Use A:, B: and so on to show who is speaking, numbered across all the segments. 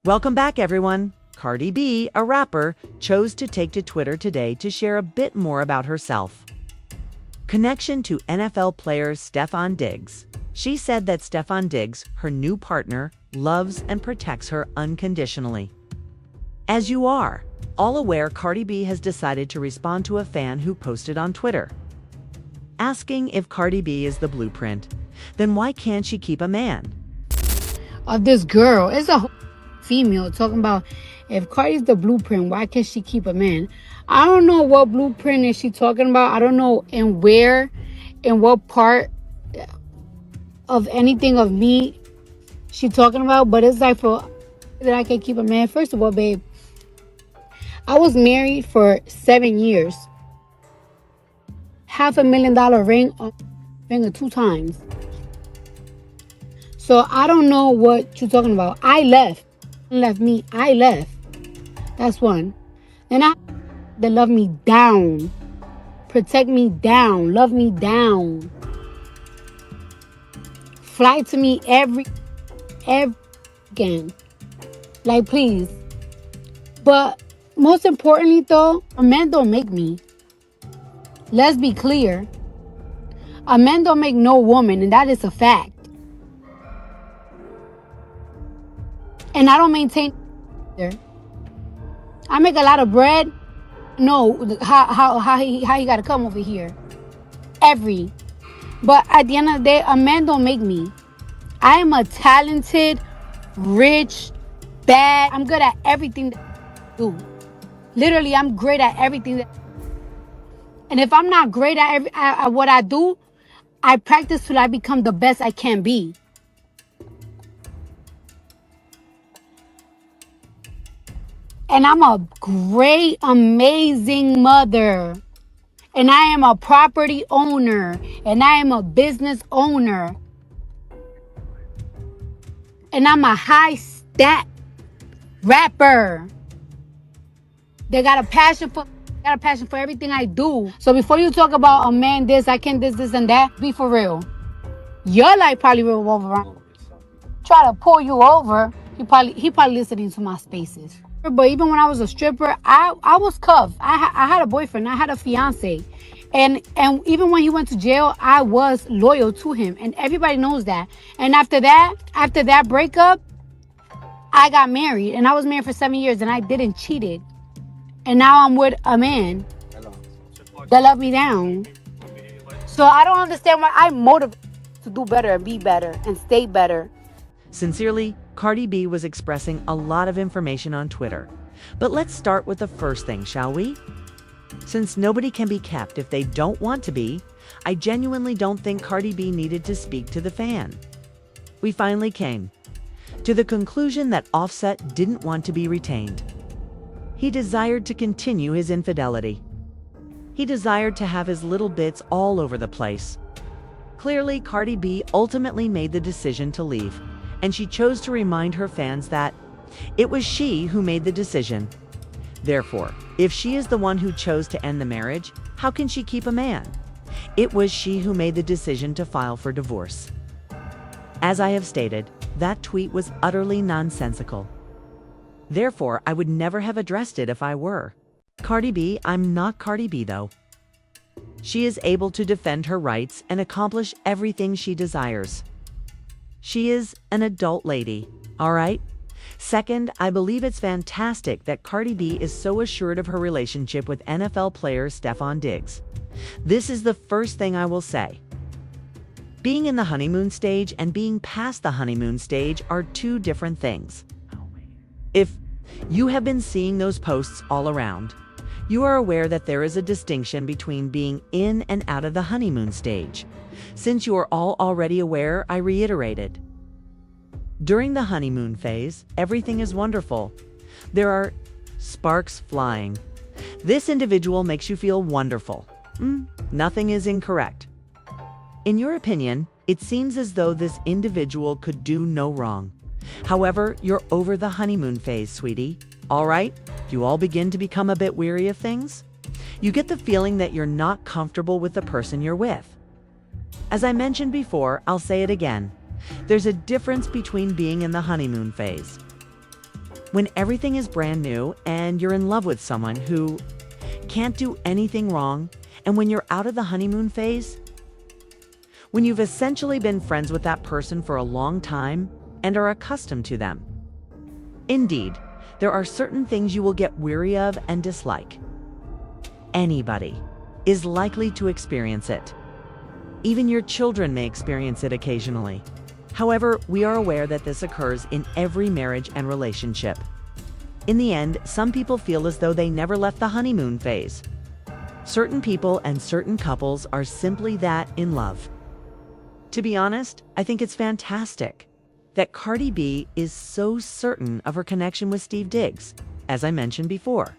A: Welcome back, everyone. Cardi B, a rapper, chose to take to Twitter today to share a bit more about herself. Connection to NFL player Stefon Diggs. She said that Stefon Diggs, her new partner, loves and protects her unconditionally. As you are all aware, Cardi B has decided to respond to a fan who posted on Twitter, asking if Cardi B is the blueprint. Then why can't she keep a man?
B: Of this girl, it's a female talking about if Cardi's the blueprint, why can't she keep a man? I don't know what blueprint is she talking about. I don't know in what part of anything of me she talking about, but it's like for that I can keep a man. First of all, babe, I was married for 7 years. $500,000 ring on finger 2 times. So I don't know what you're talking about. I left. I left. That's one. Then they love me down. Protect me down. Love me down. Fly to me every again. Like, please. But most importantly, though, a man don't make me. Let's be clear. A man don't make no woman, and that is a fact. And I don't maintain there. I make a lot of bread. No, how he gotta come over here. But at the end of the day, a man don't make me. I am a talented, rich, bad. I'm good at everything that I do. Literally, I'm great at everything. And if I'm not great at what I do, I practice till I become the best I can be. And I'm a great, amazing mother. And I am a property owner. And I am a business owner. And I'm a high stat rapper. They got a passion for everything I do. So before you talk about a man this, I can this and that, be for real. Your life probably revolve around. Try to pull you over. He probably listening to my spaces. But even when I was a stripper, I was cuffed. I had a boyfriend. I had a fiance. And even when he went to jail, I was loyal to him. And everybody knows that. And after that breakup, I got married. And I was married for 7 years. And I didn't cheated. And now I'm with a man that love me down. So I don't understand why I'm motivated to do better and be better and stay better.
A: Sincerely, Cardi B was expressing a lot of information on Twitter. But let's start with the first thing, shall we? Since nobody can be kept if they don't want to be, I genuinely don't think Cardi B needed to speak to the fan. We finally came to the conclusion that Offset didn't want to be retained. He desired to continue his infidelity. He desired to have his little bits all over the place. Clearly, Cardi B ultimately made the decision to leave, and she chose to remind her fans that it was she who made the decision. Therefore, if she is the one who chose to end the marriage, how can she keep a man? It was she who made the decision to file for divorce. As I have stated, that tweet was utterly nonsensical. Therefore, I would never have addressed it if I were Cardi B. I'm not Cardi B, though. She is able to defend her rights and accomplish everything she desires. She is an adult lady, all right? Second, I believe it's fantastic that Cardi B is so assured of her relationship with NFL player Stefon Diggs. This is the first thing I will say. Being in the honeymoon stage and being past the honeymoon stage are two different things. If you have been seeing those posts all around, you are aware that there is a distinction between being in and out of the honeymoon stage. Since you are all already aware, I reiterated. During the honeymoon phase, everything is wonderful. There are sparks flying. This individual makes you feel wonderful. Nothing is incorrect. In your opinion, it seems as though this individual could do no wrong. However, you're over the honeymoon phase, sweetie. All right? You all begin to become a bit weary of things? You get the feeling that you're not comfortable with the person you're with. As I mentioned before, I'll say it again. There's a difference between being in the honeymoon phase When everything is brand new and you're in love with someone who can't do anything wrong, and when you're out of the honeymoon phase, when you've essentially been friends with that person for a long time and are accustomed to them. Indeed, there are certain things you will get weary of and dislike. Anybody is likely to experience it. Even your children may experience it occasionally. However, we are aware that this occurs in every marriage and relationship. In the end, some people feel as though they never left the honeymoon phase. Certain people and certain couples are simply that in love. To be honest, I think it's fantastic that Cardi B is so certain of her connection with Steve Diggs, as I mentioned before.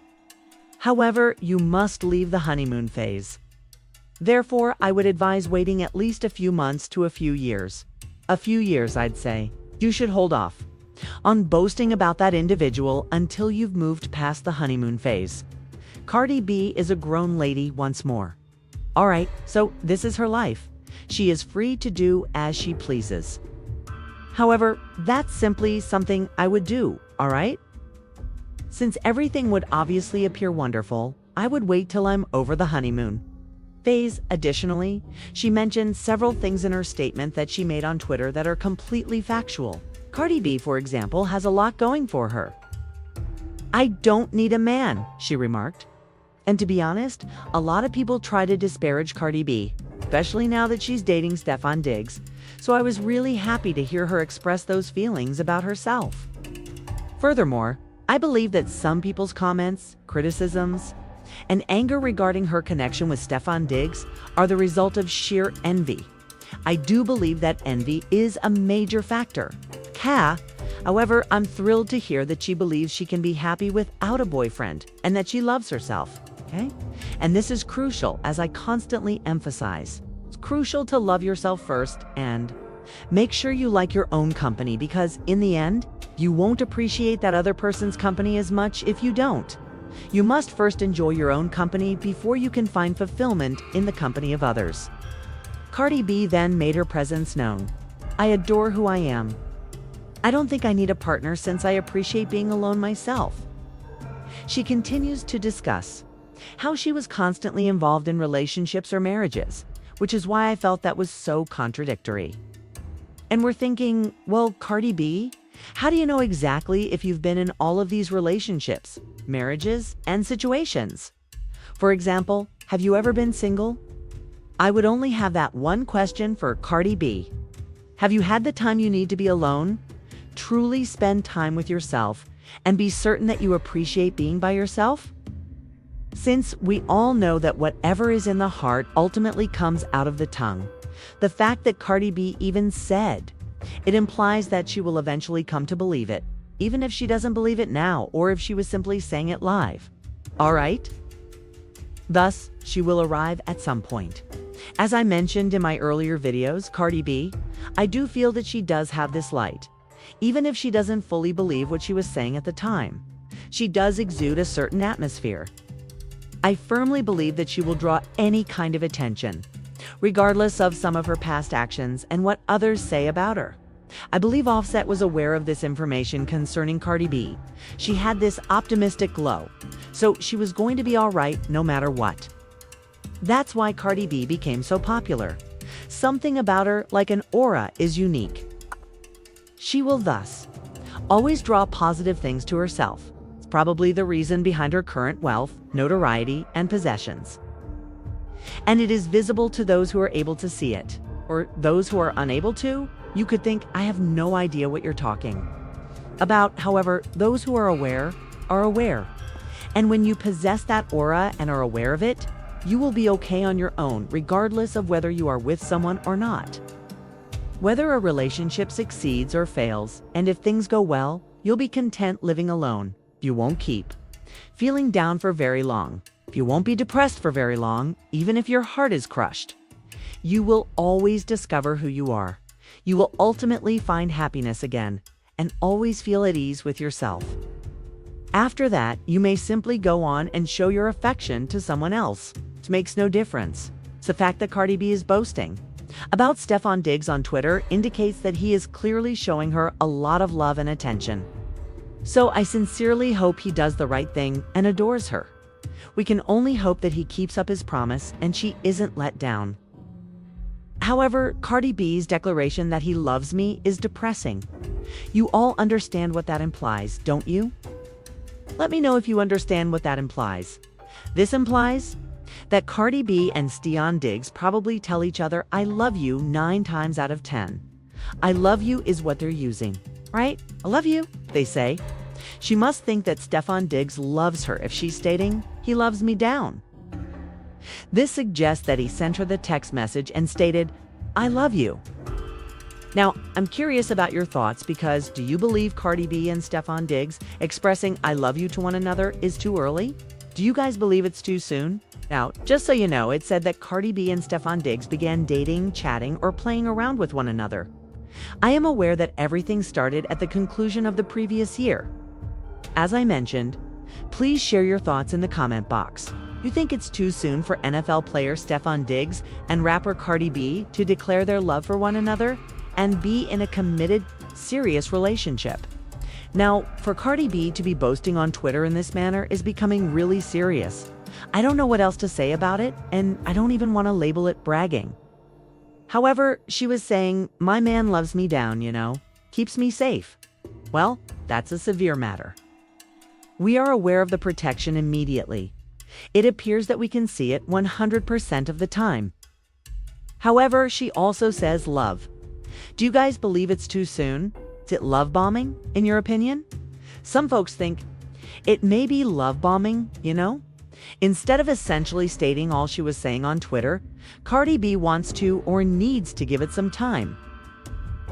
A: However, you must leave the honeymoon phase. Therefore, I would advise waiting at least a few months to a few years. A few years, I'd say. You should hold off on boasting about that individual until you've moved past the honeymoon phase. Cardi B is a grown lady once more. All right, so this is her life. She is free to do as she pleases. However, that's simply something I would do, all right? Since everything would obviously appear wonderful, I would wait till I'm over the honeymoon phase. Additionally, she mentioned several things in her statement that she made on Twitter that are completely factual. Cardi B, for example, has a lot going for her. "I don't need a man," she remarked. And to be honest, a lot of people try to disparage Cardi B, especially now that she's dating Stefon Diggs, so I was really happy to hear her express those feelings about herself. Furthermore, I believe that some people's comments, criticisms, and anger regarding her connection with Stefon Diggs are the result of sheer envy. I do believe that envy is a major factor. However, I'm thrilled to hear that she believes she can be happy without a boyfriend and that she loves herself. Okay? And this is crucial, as I constantly emphasize. It's crucial to love yourself first and make sure you like your own company, because in the end, you won't appreciate that other person's company as much if you don't. You must first enjoy your own company before you can find fulfillment in the company of others. Cardi B then made her presence known. "I adore who I am. I don't think I need a partner since I appreciate being alone myself." She continues to discuss how she was constantly involved in relationships or marriages, which is why I felt that was so contradictory. And we're thinking, well, Cardi B, how do you know exactly if you've been in all of these relationships, marriages, and situations? For example, have you ever been single? I would only have that one question for Cardi B. Have you had the time you need to be alone? Truly spend time with yourself and be certain that you appreciate being by yourself? Since we all know that whatever is in the heart ultimately comes out of the tongue, the fact that Cardi B even said it implies that she will eventually come to believe it, even if she doesn't believe it now or if she was simply saying it live. All right? Thus, she will arrive at some point. As I mentioned in my earlier videos, Cardi B, I do feel that she does have this light. Even if she doesn't fully believe what she was saying at the time, she does exude a certain atmosphere. I firmly believe that she will draw any kind of attention, regardless of some of her past actions and what others say about her. I believe Offset was aware of this information concerning Cardi B. She had this optimistic glow, so she was going to be all right no matter what. That's why Cardi B became so popular. Something about her, like an aura, is unique. She will thus always draw positive things to herself. It's probably the reason behind her current wealth, notoriety, and possessions. And it is visible to those who are able to see it, or those who are unable to. You could think, I have no idea what you're talking about. However, those who are aware are aware. And when you possess that aura and are aware of it, you will be okay on your own, regardless of whether you are with someone or not. Whether a relationship succeeds or fails, and if things go well, you'll be content living alone. You won't keep feeling down for very long. You won't be depressed for very long, even if your heart is crushed. You will always discover who you are. You will ultimately find happiness again, and always feel at ease with yourself. After that, you may simply go on and show your affection to someone else. It makes no difference. It's the fact that Cardi B is boasting about Stefon Diggs on Twitter indicates that he is clearly showing her a lot of love and attention. So I sincerely hope he does the right thing and adores her. We can only hope that he keeps up his promise and she isn't let down. However, Cardi B's declaration that he loves me is depressing. You all understand what that implies, don't you? Let me know if you understand what that implies. This implies that Cardi B and Stefon Diggs probably tell each other I love you 9 times out of 10. I love you is what they're using, right? I love you, they say. She must think that Stefon Diggs loves her if she's stating, he loves me down. This suggests that he sent her the text message and stated, I love you. Now, I'm curious about your thoughts because do you believe Cardi B and Stefon Diggs expressing I love you to one another is too early? Do you guys believe it's too soon? Now, just so you know, it said that Cardi B and Stefon Diggs began dating, chatting, or playing around with one another. I am aware that everything started at the conclusion of the previous year. As I mentioned, please share your thoughts in the comment box. You think it's too soon for NFL player Stefon Diggs and rapper Cardi B to declare their love for one another and be in a committed, serious relationship? Now, for Cardi B to be boasting on Twitter in this manner is becoming really serious. I don't know what else to say about it, and I don't even want to label it bragging. However, she was saying, my man loves me down, keeps me safe. Well, that's a severe matter. We are aware of the protection immediately. It appears that we can see it 100% of the time. However, she also says love. Do you guys believe it's too soon? Is it love bombing, in your opinion? Some folks think it may be love bombing, Instead of essentially stating all she was saying on Twitter, Cardi B wants to or needs to give it some time.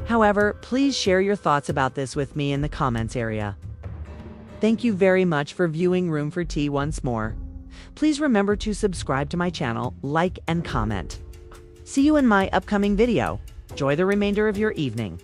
A: However, please share your thoughts about this with me in the comments area. Thank you very much for viewing Room for Tea once more. Please remember to subscribe to my channel, like, and comment. See you in my upcoming video. Enjoy the remainder of your evening.